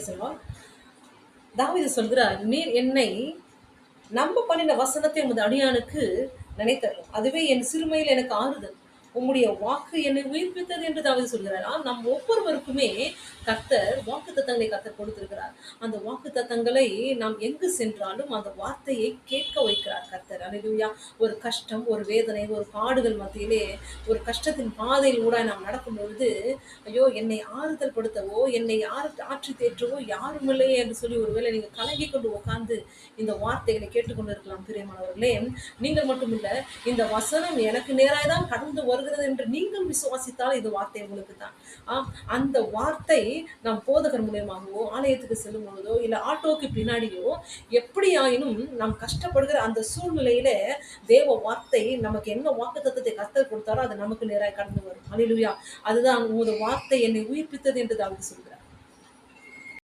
சொல்லுவோம். தாவீது சொல்கிறார், நீர் என்னை நம்ப பண்ணின வசனத்தை உமது அடியானுக்கு நினைத்தரும். அதுவே என் சிறுமையில் எனக்கு ஆறுதல். உம்முடைய வாக்கு என்னை உயிர்ப்பித்தது என்று தாவீது சொல்கிறார். நம் ஒவ்வொருவருக்குமே கர்த்தர் வாக்குத்தத்தங்களை கர்த்தர் கொடுத்திருக்கிறார். அந்த வாக்குத்தத்தங்களை நாம் எங்கு சென்றாலும் அந்த வார்த்தையை கேட்க வைக்கிறார் கர்த்தர். அல்லேலூயா. ஒரு கஷ்டம், ஒரு வேதனை, ஒரு பாடுகள் மத்தியிலே ஒரு கஷ்டத்தின் பாதையில் ஊடாய் நாம் நடக்கும் பொழுது, ஐயோ என்னை ஆறுதல் படுத்தவோ, என்னை ஆற்றி தேற்றவோ யாரும் இல்லையே என்று சொல்லி ஒருவேளை நீங்க கலங்கிக் கொண்டு உட்கார்ந்து இந்த வார்த்தைகளை கேட்டுக்கொண்டு இருக்கலாம் பிரியமானவர்களே. நீங்கள் மட்டுமில்ல, இந்த வசனம் எனக்கு நேராய் தான் கடந்து வருகிறது என்று நீங்கள் விசுவாசித்தால் இது வார்த்தை உங்களுக்கு தான். அந்த வார்த்தை நாம் போதகர் மூலியமாகவோ, ஆலயத்துக்கு செல்லும் பொழுதோ, இல்ல ஆட்டோக்கு பின்னாடியோ, எப்படியாயினும் நாம் கஷ்டப்படுகிற அந்த சூழ்நிலையில தேவ வார்த்தை நமக்கு என்ன வாக்குத்தத்தத்தை கர்த்தர் கொடுத்தாரோ அது நமக்கு நேராய் கடந்து வரும். அல்லேலூயா. அதுதான் உமது வார்த்தை என்னை உயிர்ப்பித்தது என்று தாவீது சொல்கிறார்.